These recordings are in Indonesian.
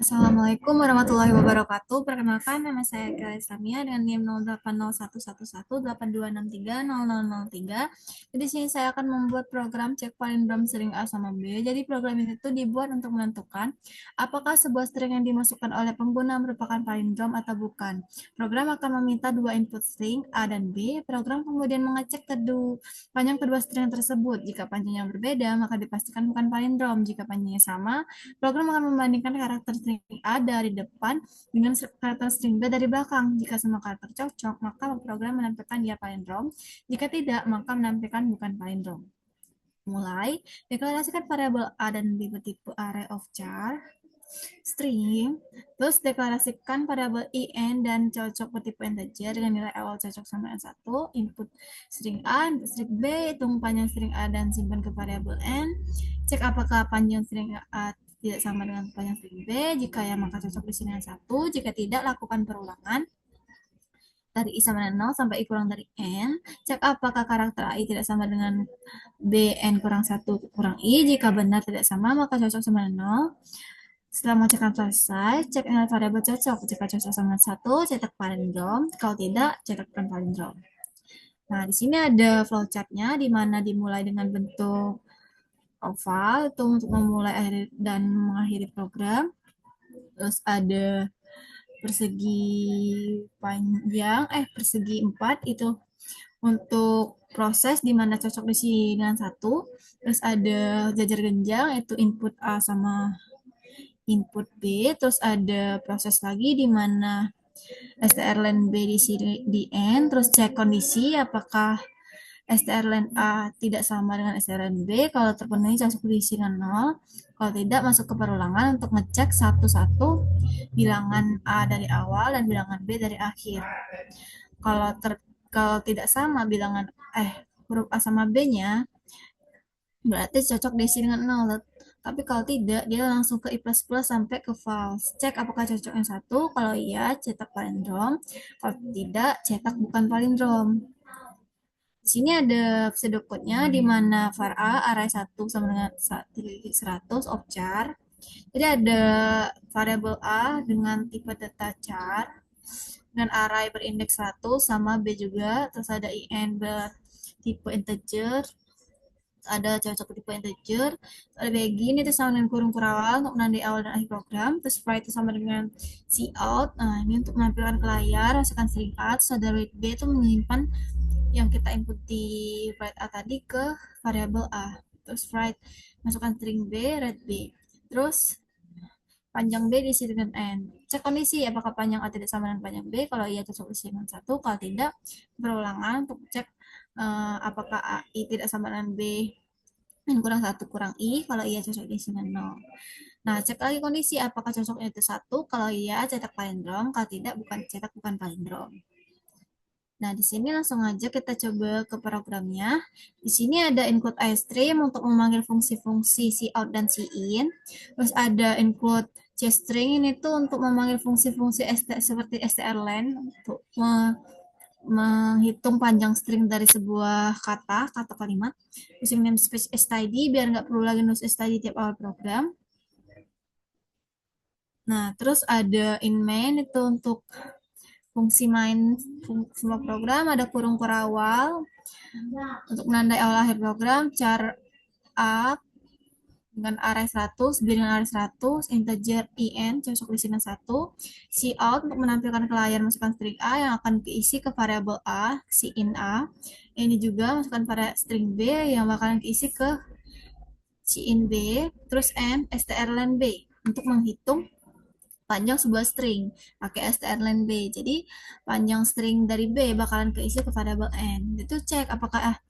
Assalamualaikum warahmatullahi wabarakatuh. Perkenalkan, nama saya Kira Islamia dengan NIM 0801118826300003. Jadi sini saya akan membuat program cek palindrom string A sama B. Jadi program itu dibuat untuk menentukan apakah sebuah string yang dimasukkan oleh pengguna merupakan palindrom atau bukan. Program akan meminta dua input string A dan B. Program kemudian mengecek panjang kedua string tersebut. Jika panjangnya berbeda, maka dipastikan bukan palindrom. Jika panjangnya sama, program akan membandingkan karakter string A dari depan dengan karakter string B dari belakang. Jika semua karakter cocok, maka program menampilkan dia palindrom. Jika tidak, maka menampilkan bukan palindrom. Mulai, deklarasikan variabel A dan B bertipe array of char string, terus deklarasikan variabel in dan cocok bertipe integer dengan nilai awal cocok sama dengan 1, input string A, input string B, hitung panjang string A dan simpan ke variabel n, cek apakah panjang string A tidak sama dengan panjang string B, jika ya maka cocok di sini dengan 1, jika tidak lakukan perulangan dari I sama dengan 0 sampai I kurang dari N, cek apakah karakter AI tidak sama dengan B, N kurang 1 kurang I, jika benar tidak sama maka cocok sama dengan 0, setelah mengucapkan selesai, cek nilai variabel cocok. Jika cocok sama satu, cetak palindrom. Kalau tidak, cetak bukan palindrom. Nah, di sini ada flowchartnya, di mana dimulai dengan bentuk oval, itu untuk memulai dan mengakhiri program. Terus ada persegi 4 itu untuk proses di mana cocok di sini dengan satu. Terus ada jajar genjang, itu input A sama input B, terus ada proses lagi di mana strlen B di sini di N, terus cek kondisi apakah strlen A tidak sama dengan strlen B, kalau terpenuhi cocok diisi dengan 0, kalau tidak masuk ke perulangan untuk ngecek satu-satu bilangan A dari awal dan bilangan B dari akhir. Kalau kalau tidak sama bilangan huruf A sama B-nya, berarti cocok diisi dengan 0. Tapi kalau tidak, dia langsung ke I++ sampai ke false. Cek apakah cocoknya satu. Kalau iya, cetak palindrom. Kalau tidak, cetak bukan palindrom. Di sini ada pseudocode-nya di mana var a array 1 sama dengan 100 of char. Jadi ada variabel A dengan tipe data char dengan array berindeks 1 sama B juga, terus ada in bertipe integer, ada cocok tipe integer, ada begini itu sama dengan kurung kurawal untuk menandai awal dan akhir program, terus sprite itu sama dengan cout. Nah, ini untuk menampilkan ke layar, masukkan string A, terus ada read B itu menyimpan yang kita input di write A tadi ke variabel A, terus write masukkan string B, read B, terus panjang B diisi dengan N. Cek kondisi apakah panjang A tidak sama dengan panjang B, kalau iya cocok diisi dengan 1, kalau tidak berulangan untuk cek apakah AI tidak sama dengan B N kurang 1 kurang I, kalau iya cocok diisi dengan 0. Nah, cek lagi kondisi apakah cocoknya itu 1, kalau iya cetak palindrom, kalau tidak cetak bukan palindrom. Nah, di sini langsung aja kita coba ke programnya. Di sini ada include iStream untuk memanggil fungsi-fungsi cout dan cin. Terus ada include chstring, ini tuh untuk memanggil fungsi-fungsi seperti strlen untuk menghitung panjang string dari sebuah kata kalimat. Terus namespace std biar nggak perlu lagi nulis std tiap awal program. Nah, terus ada in main itu untuk fungsi main semua program, ada kurung kurawal untuk menandai awal akhir program, char A dengan array 100, B dengan array 100, integer in cocok di sini 1, cout untuk menampilkan ke layar masukkan string A yang akan keisi ke variabel A, in A. Ini juga masukkan pada string B yang bakalan keisi ke in B, terus n strlen B untuk menghitung panjang sebuah string pakai strlen B. Jadi panjang string dari B bakalan keisi ke variabel n. Itu cek apakah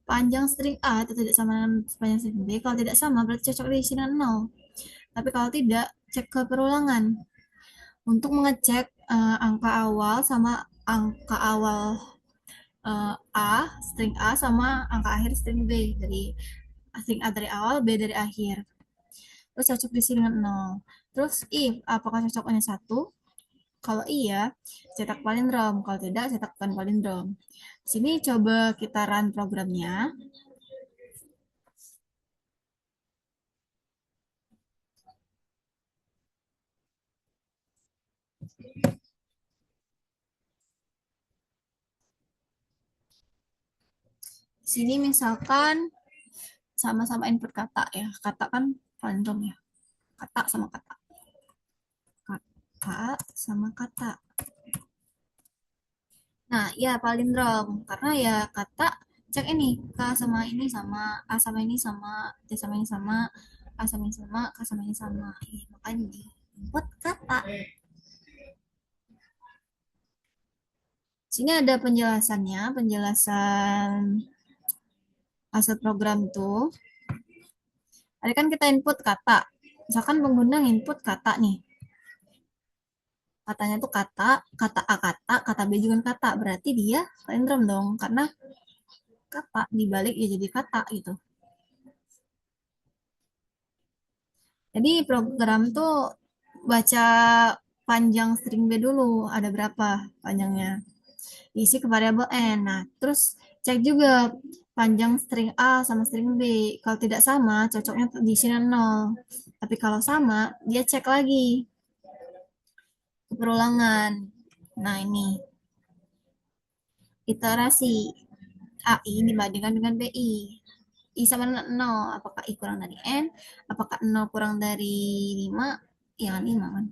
panjang string A itu tidak sama dengan panjang string B. Kalau tidak sama berarti cocok diisi dengan 0. Tapi kalau tidak, cek ke perulangan untuk mengecek angka awal sama angka awal string A sama angka akhir string B, dari string A dari awal, B dari akhir. Terus cocok diisi dengan 0. Terus if apakah cocoknya 1? Kalau iya, cetak palindrom. Kalau tidak, cetak bukan palindrom. Sini coba kita run programnya. Di sini misalkan sama-sama input kata ya. Kata kan random ya. Kata sama kata. Kata sama kata. Nah, ya palindrom. Karena ya kata cek ini K sama ini sama A sama ini sama T sama ini sama A sama ini sama K sama ini sama. Makanya di input kata. Sini ada penjelasannya, penjelasan hasil program tuh. Tadi kan kita input kata. Misalkan pengguna input kata nih. Katanya tuh kata, kata A kata B juga kata. Berarti dia palindrom dong. Karena kata dibalik ya jadi kata gitu. Jadi program tuh baca panjang string B dulu. Ada berapa panjangnya. Diisi ke variabel N. Nah, terus cek juga panjang string A sama string B. Kalau tidak sama, cocoknya di sini 0. Tapi kalau sama, dia cek lagi ke perulangan. Nah, ini iterasi AI dibandingkan dengan BI. I sama dengan 0. Apakah I kurang dari N? Apakah 0 kurang dari 5? Ya, 5 kan.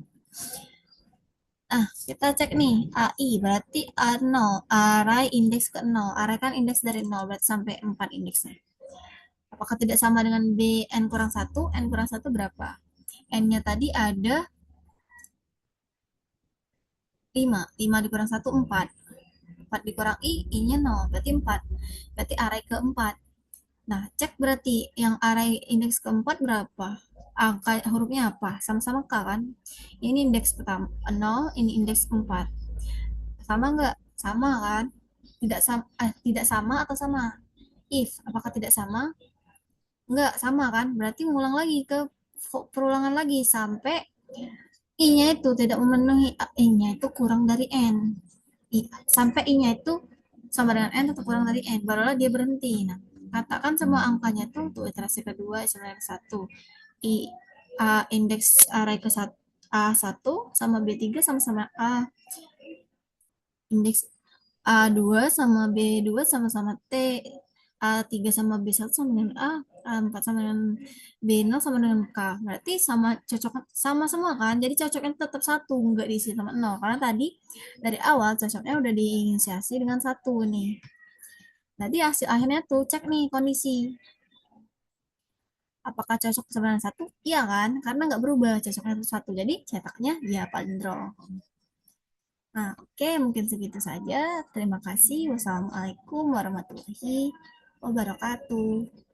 Nah, kita cek nih. AI berarti A0. Array indeks ke 0. Array kan indeks dari 0. Berarti sampai 4 indeksnya. Apakah tidak sama dengan B N kurang 1? N kurang 1 berapa? N-nya tadi ada 5. 5 dikurang 1, 4. 4 dikurang I, I-nya 0. Berarti 4. Berarti array keempat. Nah, cek berarti yang array indeks keempat berapa? Angka hurufnya apa? Sama-sama K kan? Ini indeks pertama 0, ini indeks 4. Sama nggak? Sama kan? Tidak sama atau sama? If, apakah tidak sama? Nggak sama kan? Berarti ngulang lagi ke perulangan lagi sampai I-nya itu tidak memenuhi I-nya itu kurang dari N. Sampai I-nya itu sama dengan N tetap kurang dari N. Barulah dia berhenti. Nah, katakan semua angkanya itu untuk iterasi kedua sama dengan 1. I indeks array ke A1 sama B3 sama-sama A. Indeks A2 sama B2 sama-sama T. A3 sama B1 sama dengan A. A4 sama dengan B0 sama dengan K. Berarti sama cocok sama semua kan? Jadi cocoknya tetap satu, nggak diisi sama 0. Karena tadi dari awal cocoknya udah diinisiasi dengan satu nih. Nanti hasil akhirnya tuh cek nih kondisi. Apakah cocok sama dengan satu? Iya kan? Karena nggak berubah cocoknya satu. Jadi cetaknya ya palindrom. Nah, oke, mungkin segitu saja. Terima kasih. Wassalamualaikum warahmatullahi wabarakatuh.